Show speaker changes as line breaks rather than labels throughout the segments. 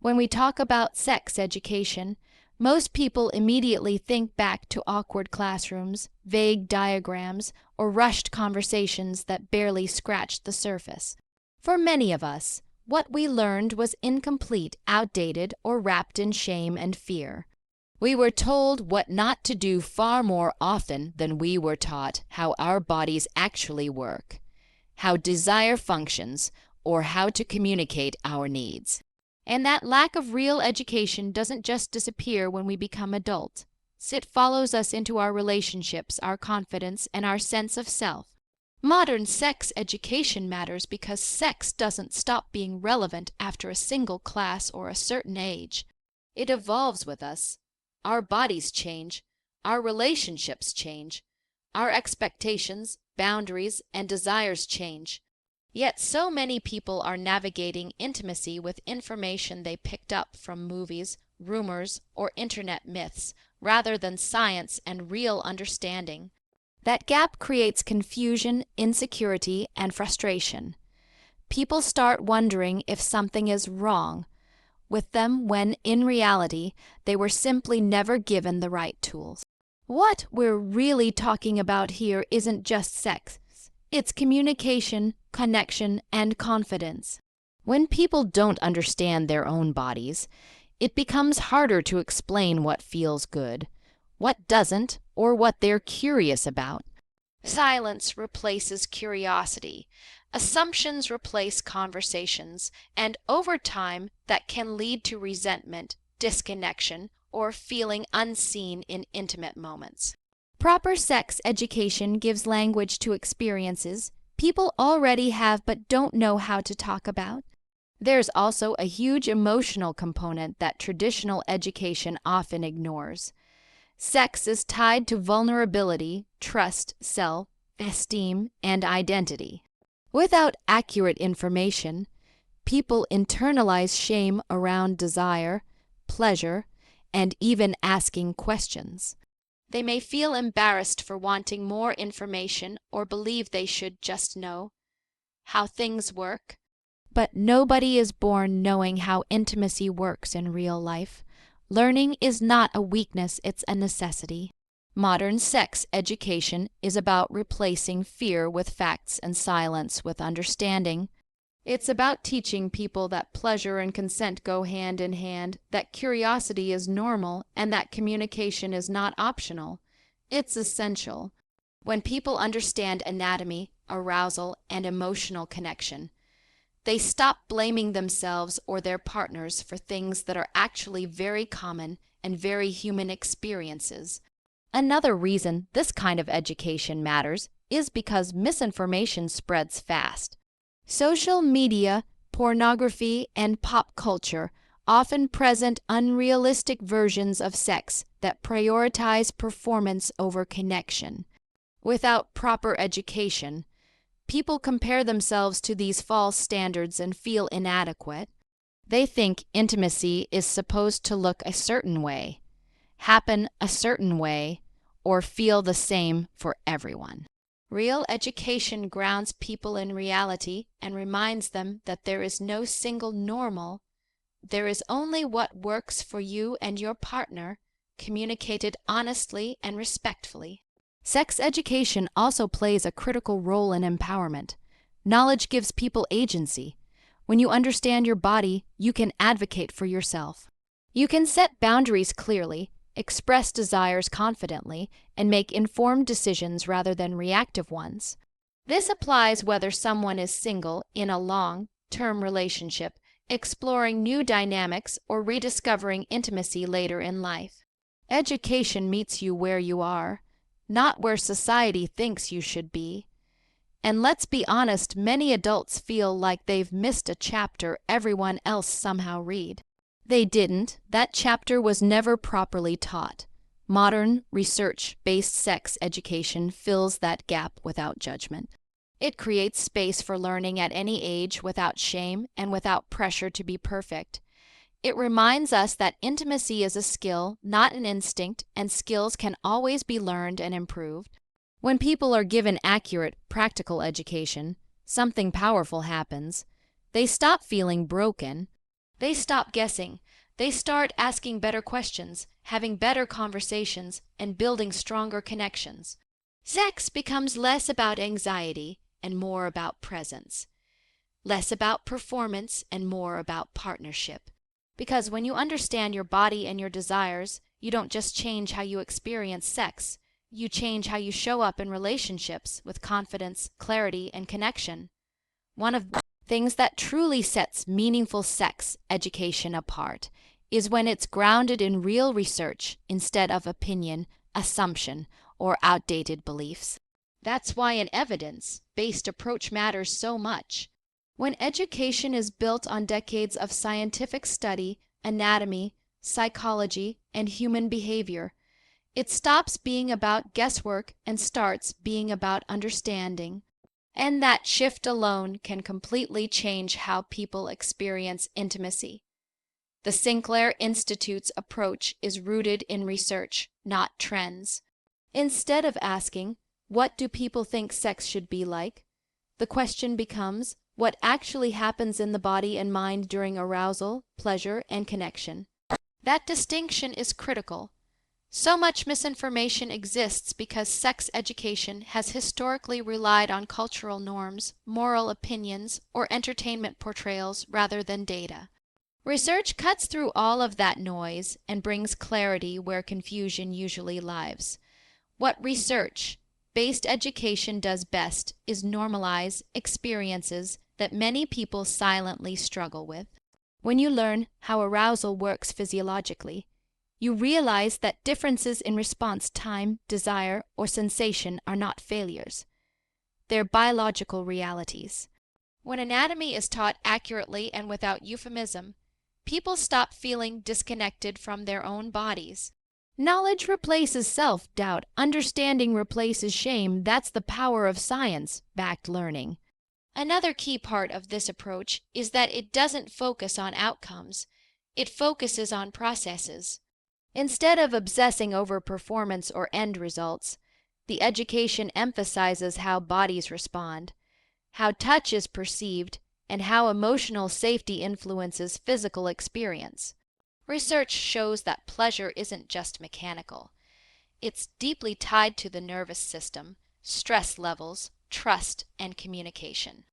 When we talk about sex education, most people immediately think back to awkward classrooms, vague diagrams, or rushed conversations that barely scratched the surface. For many of us, what we learned was incomplete, outdated, or wrapped in shame and fear. We were told what not to do far more often than we were taught how our bodies actually work, how desire functions, or how to communicate our needs. And that lack of real education doesn't just disappear when we become adults. It follows us into our relationships, our confidence, and our sense of self. Modern sex education matters because sex doesn't stop being relevant after a single class or a certain age. It evolves with us. Our bodies change. Our relationships change. Our expectations, boundaries, and desires change. Yet so many people are navigating intimacy with information they picked up from movies, rumors, or internet myths, rather than science and real understanding. That gap creates confusion, insecurity, and frustration. People start wondering if something is wrong with them when, in reality, they were simply never given the right tools. What we're really talking about here isn't just sex. It's communication, connection, and confidence. When people don't understand their own bodies, it becomes harder to explain what feels good, what doesn't, or what they're curious about. Silence replaces curiosity. Assumptions replace conversations, and over time, that can lead to resentment, disconnection, or feeling unseen in intimate moments. Proper sex education gives language to experiences people already have but don't know how to talk about. There's also a huge emotional component that traditional education often ignores. Sex is tied to vulnerability, trust, self-esteem, and identity. Without accurate information, people internalize shame around desire, pleasure, and even asking questions. They may feel embarrassed for wanting more information or believe they should just know how things work. But nobody is born knowing how intimacy works in real life. Learning is not a weakness, it's a necessity. Modern sex education is about replacing fear with facts and silence with understanding. It's about teaching people that pleasure and consent go hand in hand, that curiosity is normal, and that communication is not optional. It's essential. When people understand anatomy, arousal, and emotional connection, they stop blaming themselves or their partners for things that are actually very common and very human experiences. Another reason this kind of education matters is because misinformation spreads fast. Social media, pornography, and pop culture often present unrealistic versions of sex that prioritize performance over connection. Without proper education, people compare themselves to these false standards and feel inadequate. They think intimacy is supposed to look a certain way, happen a certain way, or feel the same for everyone. Real education grounds people in reality and reminds them that there is no single normal. There is only what works for you and your partner, communicated honestly and respectfully. Sex education also plays a critical role in empowerment. Knowledge gives people agency. When you understand your body, you can advocate for yourself. You can set boundaries clearly, express desires confidently, and make informed decisions rather than reactive ones. This applies whether someone is single, in a long-term relationship, exploring new dynamics, or rediscovering intimacy later in life. Education meets you where you are, not where society thinks you should be. And let's be honest, many adults feel like they've missed a chapter everyone else somehow read. They didn't. That chapter was never properly taught. Modern, research-based sex education fills that gap without judgment. It creates space for learning at any age without shame and without pressure to be perfect. It reminds us that intimacy is a skill, not an instinct, and skills can always be learned and improved. When people are given accurate, practical education, something powerful happens. They stop feeling broken. They stop guessing. They start asking better questions, having better conversations, and building stronger connections. Sex becomes less about anxiety and more about presence, less about performance and more about partnership. Because when you understand your body and your desires, you don't just change how you experience sex, you change how you show up in relationships with confidence, clarity, and connection. One of the things that truly sets meaningful sex education apart is when it's grounded in real research instead of opinion, assumption, or outdated beliefs. That's why an evidence-based approach matters so much. When education is built on decades of scientific study, anatomy, psychology, and human behavior, it stops being about guesswork and starts being about understanding. And that shift alone can completely change how people experience intimacy. The Sinclair Institute's approach is rooted in research, not trends. Instead of asking, "What do people think sex should be like?" the question becomes, "What actually happens in the body and mind during arousal, pleasure, and connection?" That distinction is critical. So much misinformation exists because sex education has historically relied on cultural norms, moral opinions, or entertainment portrayals rather than data. Research cuts through all of that noise and brings clarity where confusion usually lives. What research-based education does best is normalize experiences that many people silently struggle with. When you learn how arousal works physiologically, you realize that differences in response time, desire, or sensation are not failures. They're biological realities. When anatomy is taught accurately and without euphemism, people stop feeling disconnected from their own bodies. Knowledge replaces self-doubt. Understanding replaces shame. That's the power of science-backed learning. Another key part of this approach is that it doesn't focus on outcomes. It focuses on processes. Instead of obsessing over performance or end results, the education emphasizes how bodies respond, how touch is perceived, and how emotional safety influences physical experience. Research shows that pleasure isn't just mechanical. It's deeply tied to the nervous system, stress levels, trust, and communication.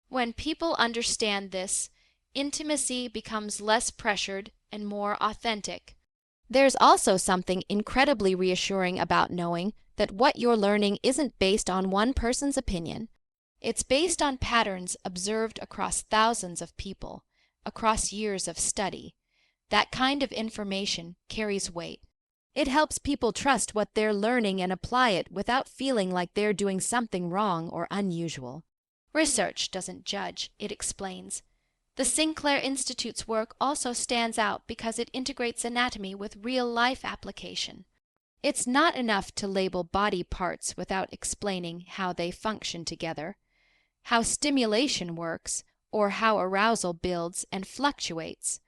When people understand this, intimacy becomes less pressured and more authentic. There's also something incredibly reassuring about knowing that what you're learning isn't based on one person's opinion. It's based on patterns observed across thousands of people, across years of study. That kind of information carries weight. It helps people trust what they're learning and apply it without feeling like they're doing something wrong or unusual. Research doesn't judge, it explains. The Sinclair Institute's work also stands out because it integrates anatomy with real-life application. It's not enough to label body parts without explaining how they function together, how stimulation works, or how arousal builds and fluctuates.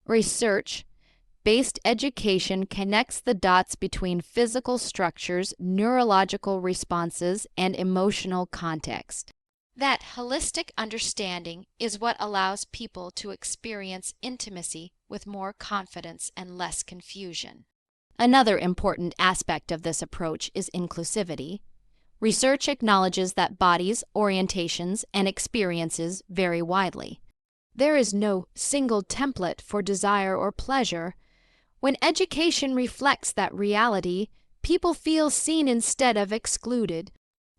Research-based education connects the dots between physical structures, neurological responses, and emotional context. That holistic understanding is what allows people to experience intimacy with more confidence and less confusion. Another important aspect of this approach is inclusivity. Research acknowledges that bodies, orientations, and experiences vary widely. There is no single template for desire or pleasure. When education reflects that reality, people feel seen instead of excluded.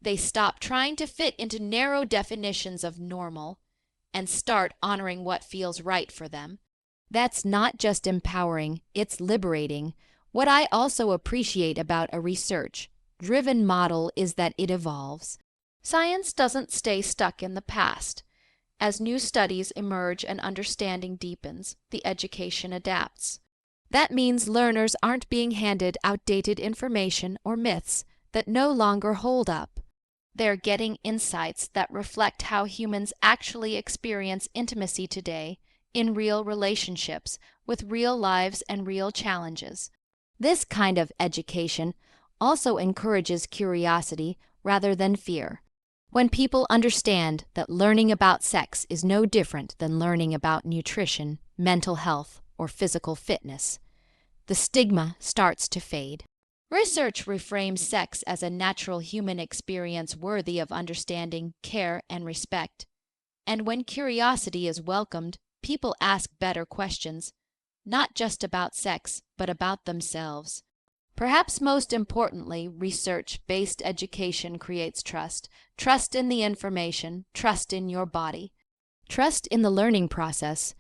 They stop trying to fit into narrow definitions of normal and start honoring what feels right for them. That's not just empowering, it's liberating. What I also appreciate about a research-driven model is that it evolves. Science doesn't stay stuck in the past. As new studies emerge and understanding deepens, the education adapts. That means learners aren't being handed outdated information or myths that no longer hold up. They're getting insights that reflect how humans actually experience intimacy today in real relationships, with real lives and real challenges. This kind of education also encourages curiosity rather than fear. When people understand that learning about sex is no different than learning about nutrition, mental health, or physical fitness. The stigma starts to fade. Research reframes sex as a natural human experience worthy of understanding, care, and respect. And when curiosity is welcomed, people ask better questions, not just about sex, but about themselves. Perhaps most importantly, research-based education creates trust. Trust in the information, trust in your body, trust in the learning process.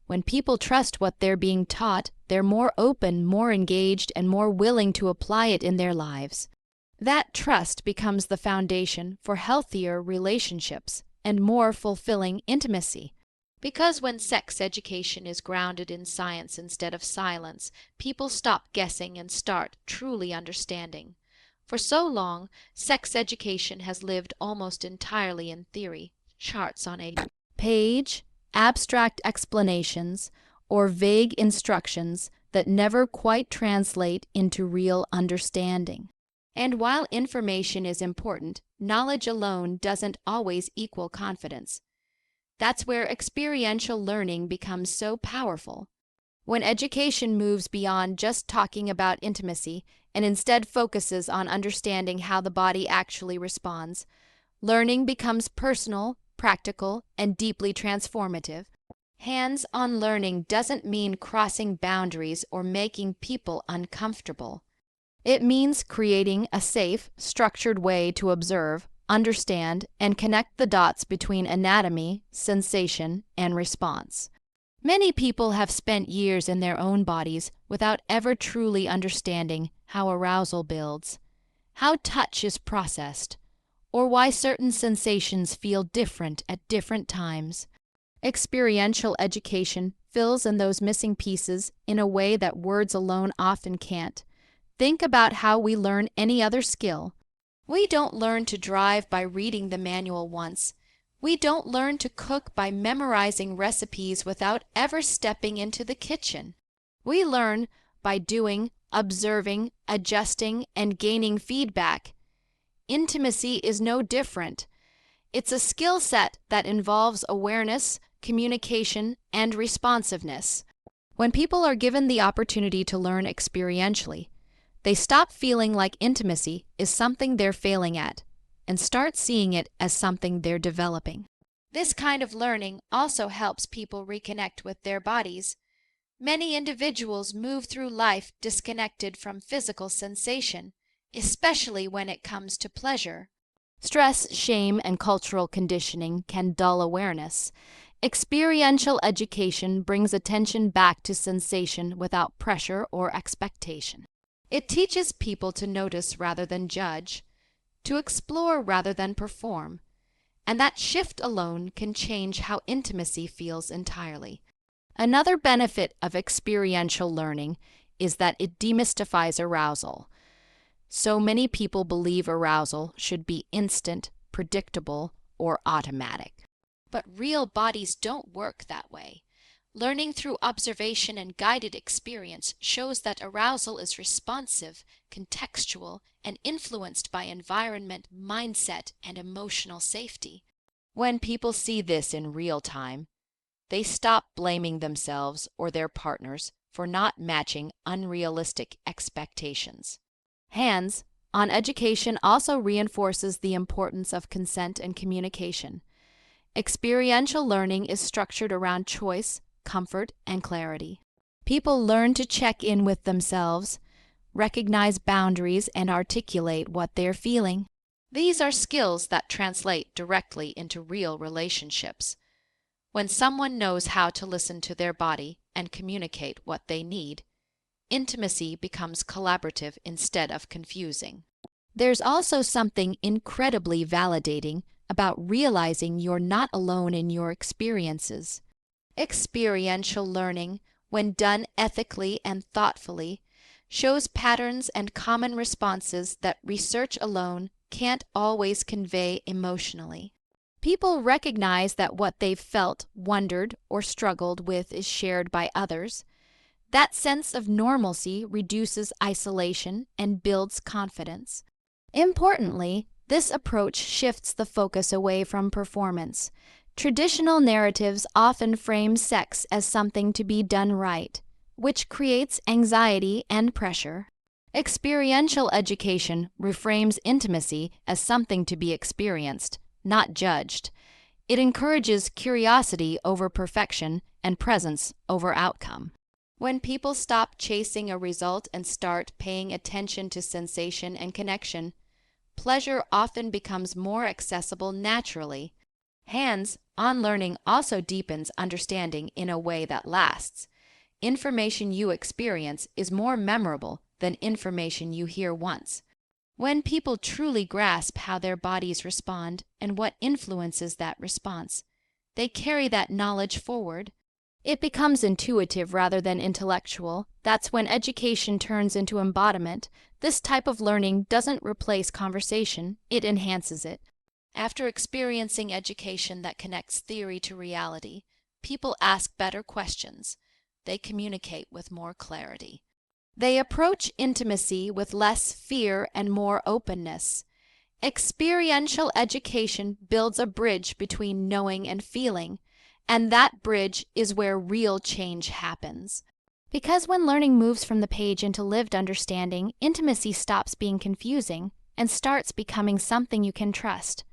When people trust what they're being taught, they're more open, more engaged, and more willing to apply it in their lives. That trust becomes the foundation for healthier relationships and more fulfilling intimacy. Because when sex education is grounded in science instead of silence, people stop guessing and start truly understanding. For so long, sex education has lived almost entirely in theory, charts on a page, abstract explanations, or vague instructions that never quite translate into real understanding. And while information is important, knowledge alone doesn't always equal confidence. That's where experiential learning becomes so powerful. When education moves beyond just talking about intimacy and instead focuses on understanding how the body actually responds, learning becomes personal, practical, and deeply transformative. Hands-on learning doesn't mean crossing boundaries or making people uncomfortable. It means creating a safe, structured way to observe, understand, and connect the dots between anatomy, sensation, and response. Many people have spent years in their own bodies without ever truly understanding how arousal builds, how touch is processed, or why certain sensations feel different at different times. Experiential education fills in those missing pieces in a way that words alone often can't. Think about how we learn any other skill. We don't learn to drive by reading the manual once. We don't learn to cook by memorizing recipes without ever stepping into the kitchen. We learn by doing, observing, adjusting, and gaining feedback. Intimacy is no different. It's a skill set that involves awareness, communication, and responsiveness. When people are given the opportunity to learn experientially, they stop feeling like intimacy is something they're failing at and start seeing it as something they're developing. This kind of learning also helps people reconnect with their bodies. Many individuals move through life disconnected from physical sensation, especially when it comes to pleasure. Stress, shame, and cultural conditioning can dull awareness. Experiential education brings attention back to sensation without pressure or expectation. It teaches people to notice rather than judge, to explore rather than perform, and that shift alone can change how intimacy feels entirely. Another benefit of experiential learning is that it demystifies arousal. So many people believe arousal should be instant, predictable, or automatic. But real bodies don't work that way. Learning through observation and guided experience shows that arousal is responsive, contextual, and influenced by environment, mindset, and emotional safety. When people see this in real time, they stop blaming themselves or their partners for not matching unrealistic expectations. Hands-on education also reinforces the importance of consent and communication. Experiential learning is structured around choice, comfort, and clarity. People learn to check in with themselves, recognize boundaries, and articulate what they're feeling. These are skills that translate directly into real relationships. When someone knows how to listen to their body and communicate what they need, intimacy becomes collaborative instead of confusing. There's also something incredibly validating about realizing you're not alone in your experiences. Experiential learning, when done ethically and thoughtfully, shows patterns and common responses that research alone can't always convey emotionally. People recognize that what they've felt, wondered, or struggled with is shared by others. That sense of normalcy reduces isolation and builds confidence. Importantly, this approach shifts the focus away from performance. Traditional narratives often frame sex as something to be done right, which creates anxiety and pressure. Experiential education reframes intimacy as something to be experienced, not judged. It encourages curiosity over perfection and presence over outcome. When people stop chasing a result and start paying attention to sensation and connection, pleasure often becomes more accessible naturally. Hands-on learning also deepens understanding in a way that lasts. Information you experience is more memorable than information you hear once. When people truly grasp how their bodies respond and what influences that response, they carry that knowledge forward. It becomes intuitive rather than intellectual. That's when education turns into embodiment. This type of learning doesn't replace conversation, it enhances it. After experiencing education that connects theory to reality, people ask better questions. They communicate with more clarity. They approach intimacy with less fear and more openness. Experiential education builds a bridge between knowing and feeling, and that bridge is where real change happens. Because when learning moves from the page into lived understanding, intimacy stops being confusing and starts becoming something you can trust.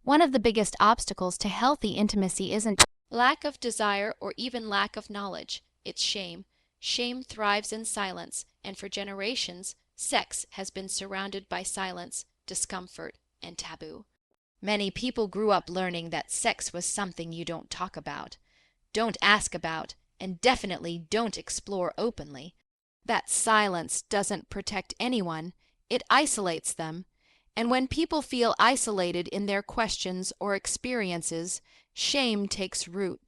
One of the biggest obstacles to healthy intimacy isn't lack of desire or even lack of knowledge, it's shame. Shame thrives in silence, and for generations, sex has been surrounded by silence, discomfort, and taboo. Many people grew up learning that sex was something you don't talk about, don't ask about, and definitely don't explore openly. That silence doesn't protect anyone, it isolates them. And when people feel isolated in their questions or experiences, shame takes root.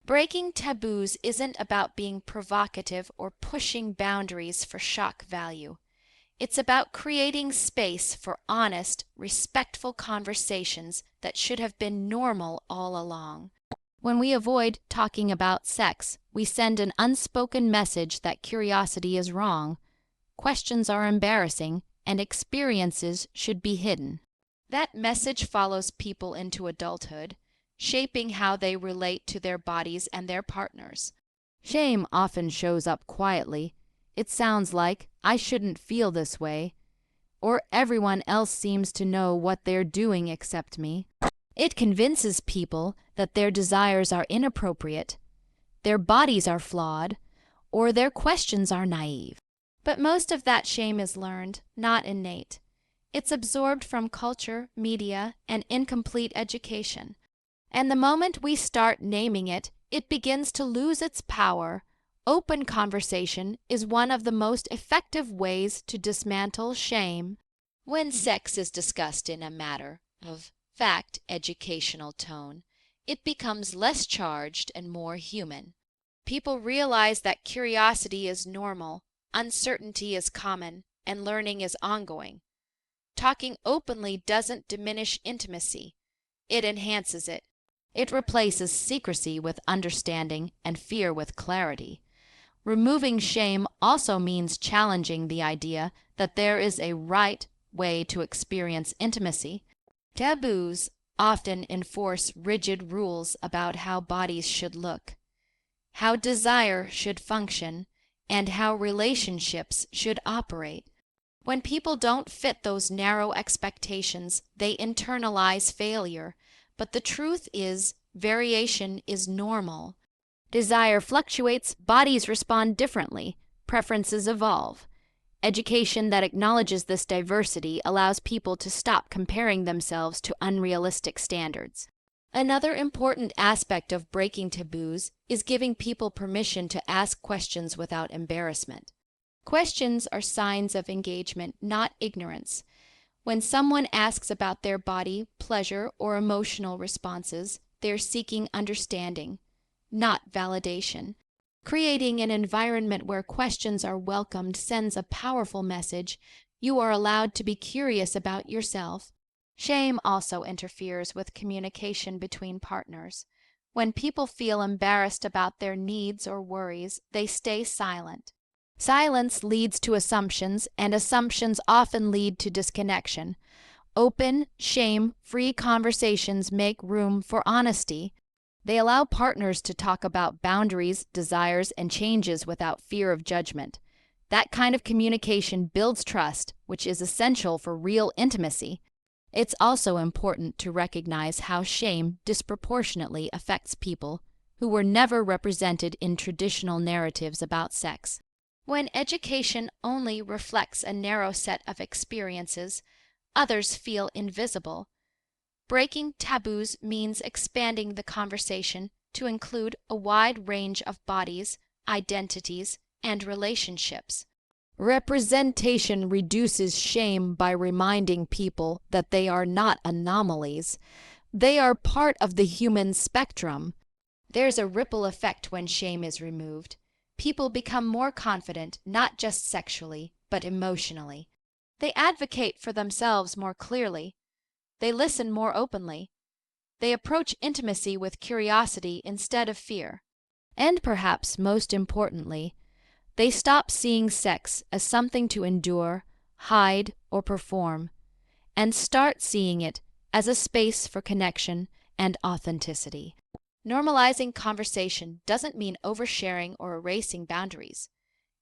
Breaking taboos isn't about being provocative or pushing boundaries for shock value. It's about creating space for honest, respectful conversations that should have been normal all along. When we avoid talking about sex, we send an unspoken message that curiosity is wrong, questions are embarrassing, and experiences should be hidden. That message follows people into adulthood, shaping how they relate to their bodies and their partners. Shame often shows up quietly. It sounds like, "I shouldn't feel this way," or "everyone else seems to know what they're doing except me." It convinces people that their desires are inappropriate, their bodies are flawed, or their questions are naive. But most of that shame is learned, not innate. It's absorbed from culture, media, and incomplete education. And the moment we start naming it, it begins to lose its power. Open conversation is one of the most effective ways to dismantle shame. When sex is discussed in a matter of fact educational tone, it becomes less charged and more human. People realize that curiosity is normal, uncertainty is common, and learning is ongoing. Talking openly doesn't diminish intimacy, it enhances it. It replaces secrecy with understanding and fear with clarity. Removing shame also means challenging the idea that there is a right way to experience intimacy. Taboos often enforce rigid rules about how bodies should look, how desire should function, and how relationships should operate. When people don't fit those narrow expectations, they internalize failure. But the truth is, variation is normal. Desire fluctuates, bodies respond differently, preferences evolve. Education that acknowledges this diversity allows people to stop comparing themselves to unrealistic standards. Another important aspect of breaking taboos is giving people permission to ask questions without embarrassment. Questions are signs of engagement, not ignorance. When someone asks about their body, pleasure, or emotional responses, they're seeking understanding, not validation. Creating an environment where questions are welcomed sends a powerful message. You are allowed to be curious about yourself. Shame also interferes with communication between partners. When people feel embarrassed about their needs or worries, they stay silent. Silence leads to assumptions, and assumptions often lead to disconnection. Open, shame-free conversations make room for honesty. They allow partners to talk about boundaries, desires, and changes without fear of judgment. That kind of communication builds trust, which is essential for real intimacy. It's also important to recognize how shame disproportionately affects people who were never represented in traditional narratives about sex. When education only reflects a narrow set of experiences, others feel invisible. Breaking taboos means expanding the conversation to include a wide range of bodies, identities, and relationships. Representation reduces shame by reminding people that they are not anomalies. They are part of the human spectrum. There's a ripple effect when shame is removed. People become more confident, not just sexually, but emotionally. They advocate for themselves more clearly. They listen more openly. They approach intimacy with curiosity instead of fear. And perhaps most importantly, they stop seeing sex as something to endure, hide, or perform, and start seeing it as a space for connection and authenticity. Normalizing conversation doesn't mean oversharing or erasing boundaries.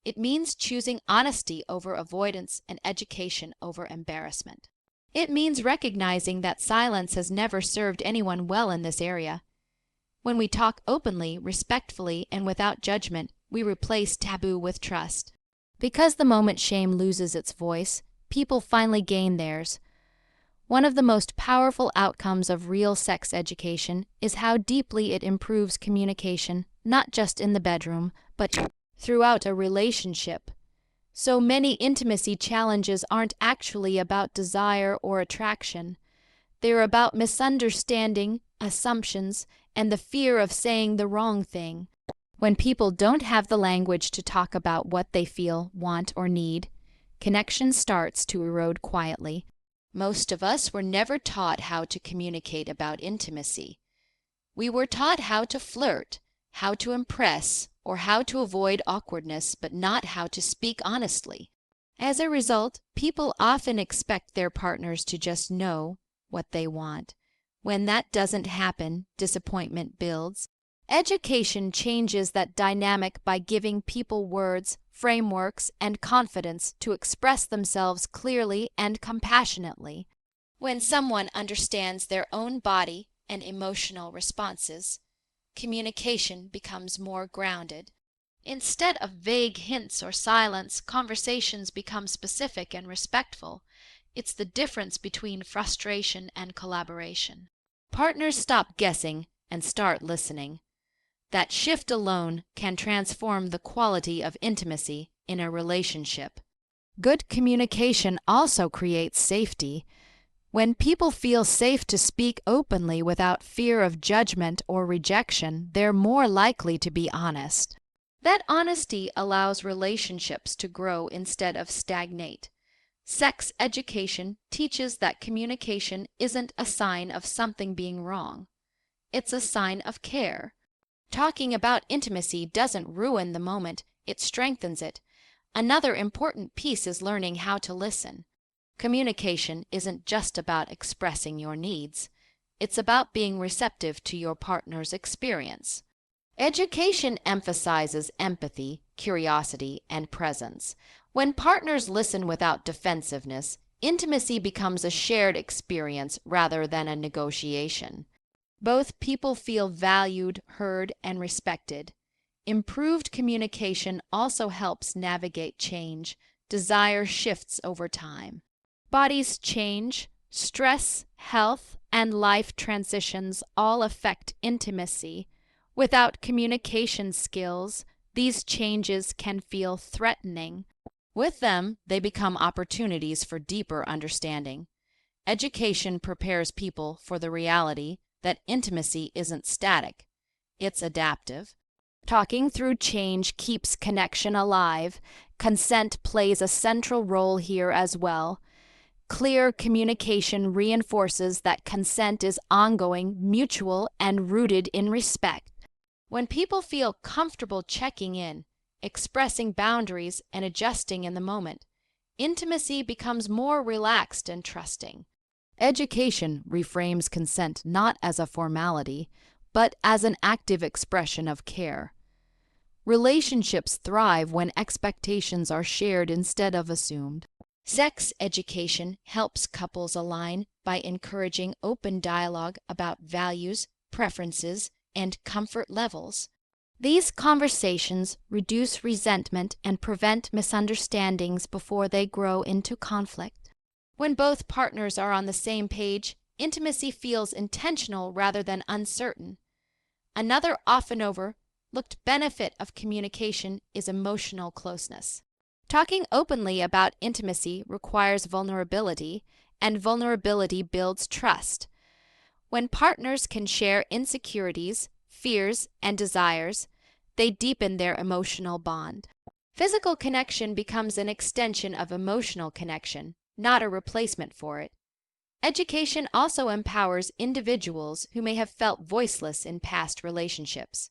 It means choosing honesty over avoidance and education over embarrassment. It means recognizing that silence has never served anyone well in this area. When we talk openly, respectfully, and without judgment, we replace taboo with trust. Because the moment shame loses its voice, people finally gain theirs. One of the most powerful outcomes of real sex education is how deeply it improves communication, not just in the bedroom, but throughout a relationship. So many intimacy challenges aren't actually about desire or attraction. They're about misunderstanding, assumptions, and the fear of saying the wrong thing. When people don't have the language to talk about what they feel, want, or need, connection starts to erode quietly. Most of us were never taught how to communicate about intimacy. We were taught how to flirt, how to impress, or how to avoid awkwardness, but not how to speak honestly. As a result, people often expect their partners to just know what they want. When that doesn't happen, disappointment builds. Education changes that dynamic by giving people words, frameworks, and confidence to express themselves clearly and compassionately. When someone understands their own body and emotional responses, communication becomes more grounded. Instead of vague hints or silence, conversations become specific and respectful. It's the difference between frustration and collaboration. Partners stop guessing and start listening. That shift alone can transform the quality of intimacy in a relationship. Good communication also creates safety. When people feel safe to speak openly without fear of judgment or rejection, they're more likely to be honest. That honesty allows relationships to grow instead of stagnate. Sex education teaches that communication isn't a sign of something being wrong. It's a sign of care. Talking about intimacy doesn't ruin the moment, it strengthens it. Another important piece is learning how to listen. Communication isn't just about expressing your needs. It's about being receptive to your partner's experience. Education emphasizes empathy, curiosity, and presence. When partners listen without defensiveness, intimacy becomes a shared experience rather than a negotiation. Both people feel valued, heard, and respected. Improved communication also helps navigate change. Desire shifts over time. Bodies change, stress, health, and life transitions all affect intimacy. Without communication skills, these changes can feel threatening. With them, they become opportunities for deeper understanding. Education prepares people for the reality that intimacy isn't static, it's adaptive. Talking through change keeps connection alive. Consent plays a central role here as well. Clear communication reinforces that consent is ongoing, mutual, and rooted in respect. When people feel comfortable checking in, expressing boundaries, and adjusting in the moment, intimacy becomes more relaxed and trusting. Education reframes consent not as a formality, but as an active expression of care. Relationships thrive when expectations are shared instead of assumed. Sex education helps couples align by encouraging open dialogue about values, preferences, and comfort levels. These conversations reduce resentment and prevent misunderstandings before they grow into conflict. When both partners are on the same page, intimacy feels intentional rather than uncertain. Another often overlooked benefit of communication is emotional closeness. Talking openly about intimacy requires vulnerability, and vulnerability builds trust. When partners can share insecurities, fears, and desires, they deepen their emotional bond. Physical connection becomes an extension of emotional connection, not a replacement for it. Education also empowers individuals who may have felt voiceless in past relationships.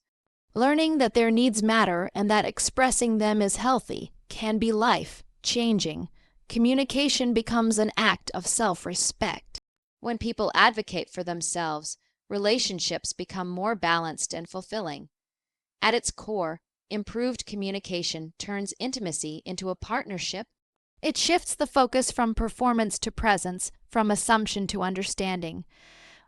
Learning that their needs matter and that expressing them is healthy can be life-changing. Communication becomes an act of self-respect. When people advocate for themselves, relationships become more balanced and fulfilling. At its core, improved communication turns intimacy into a partnership. It shifts the focus from performance to presence, from assumption to understanding.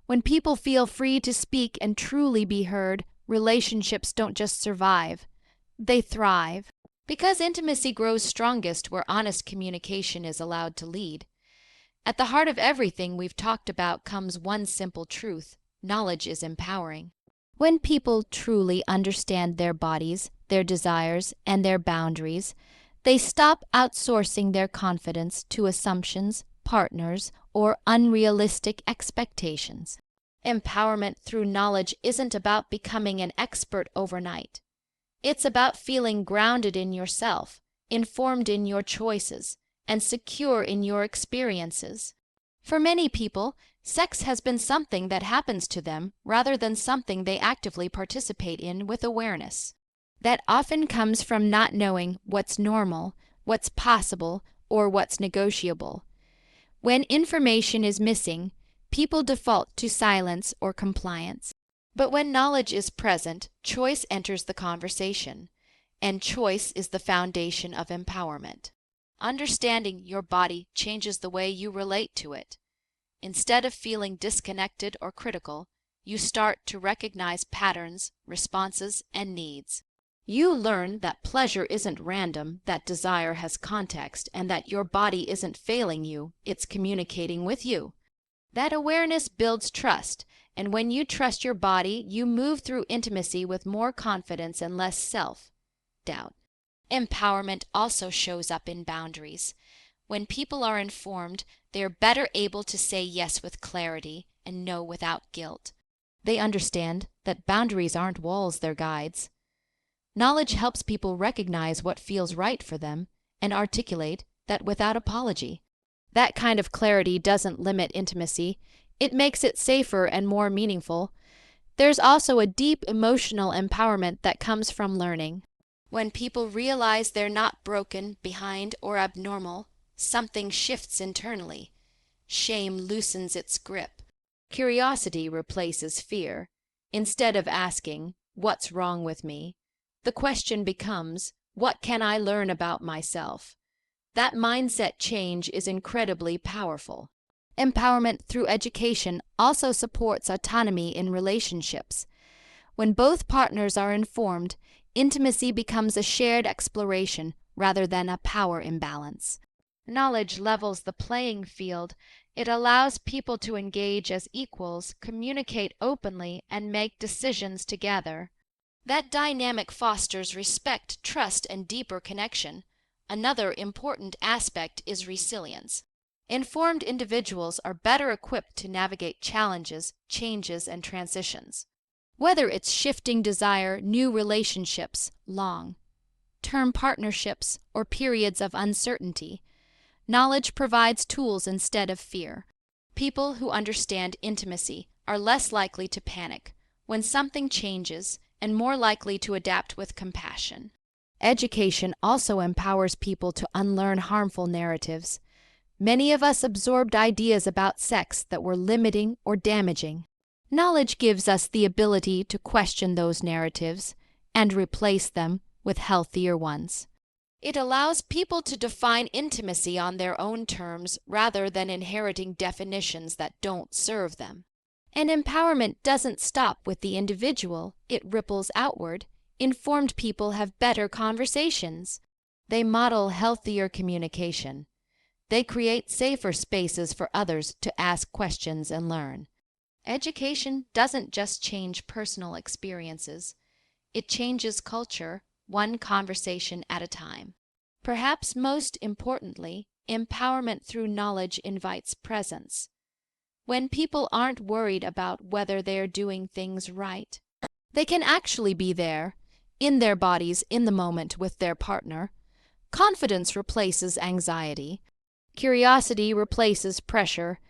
When people feel free to speak and truly be heard, relationships don't just survive, they thrive. Because intimacy grows strongest where honest communication is allowed to lead. At the heart of everything we've talked about comes one simple truth: knowledge is empowering. When people truly understand their bodies, their desires, and their boundaries, they stop outsourcing their confidence to assumptions, partners, or unrealistic expectations. Empowerment through knowledge isn't about becoming an expert overnight. It's about feeling grounded in yourself, informed in your choices, and secure in your experiences. For many people, sex has been something that happens to them rather than something they actively participate in with awareness. That often comes from not knowing what's normal, what's possible, or what's negotiable. When information is missing, people default to silence or compliance. But when knowledge is present, choice enters the conversation, and choice is the foundation of empowerment. Understanding your body changes the way you relate to it. Instead of feeling disconnected or critical, you start to recognize patterns, responses, and needs. You learn that pleasure isn't random, that desire has context, and that your body isn't failing you, it's communicating with you. That awareness builds trust, and when you trust your body, you move through intimacy with more confidence and less self-doubt. Empowerment also shows up in boundaries. When people are informed, they are better able to say yes with clarity and no without guilt. They understand that boundaries aren't walls, they're guides. Knowledge helps people recognize what feels right for them and articulate that without apology. That kind of clarity doesn't limit intimacy. It makes it safer and more meaningful. There's also a deep emotional empowerment that comes from learning. When people realize they're not broken, behind, or abnormal, something shifts internally. Shame loosens its grip. Curiosity replaces fear. Instead of asking, "What's wrong with me?" the question becomes, "What can I learn about myself?" That mindset change is incredibly powerful. Empowerment through education also supports autonomy in relationships. When both partners are informed, intimacy becomes a shared exploration rather than a power imbalance. Knowledge levels the playing field. It allows people to engage as equals, communicate openly, and make decisions together. That dynamic fosters respect, trust, and deeper connection. Another important aspect is resilience. Informed individuals are better equipped to navigate challenges, changes, and transitions. Whether it's shifting desire, new relationships, long-term partnerships, or periods of uncertainty, knowledge provides tools instead of fear. People who understand intimacy are less likely to panic when something changes and more likely to adapt with compassion. Education also empowers people to unlearn harmful narratives. Many of us absorbed ideas about sex that were limiting or damaging. Knowledge gives us the ability to question those narratives and replace them with healthier ones. It allows people to define intimacy on their own terms rather than inheriting definitions that don't serve them. And empowerment doesn't stop with the individual, it ripples outward. Informed people have better conversations. They model healthier communication. They create safer spaces for others to ask questions and learn. Education doesn't just change personal experiences. It changes culture, one conversation at a time. Perhaps most importantly, empowerment through knowledge invites presence. When people aren't worried about whether they're doing things right, they can actually be there, in their bodies, in the moment with their partner. Confidence replaces anxiety. Curiosity replaces pressure.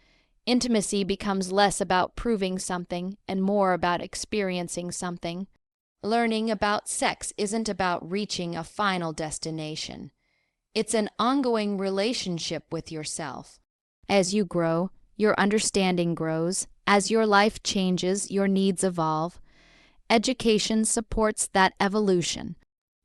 Intimacy becomes less about proving something and more about experiencing something. Learning about sex isn't about reaching a final destination. It's an ongoing relationship with yourself. As you grow, your understanding grows. As your life changes, your needs evolve. Education supports that evolution.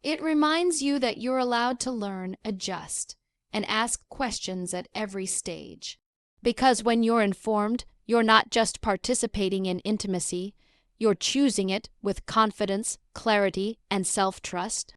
It reminds you that you're allowed to learn, adjust, and ask questions at every stage. Because when you're informed, you're not just participating in intimacy, you're choosing it with confidence, clarity, and self-trust.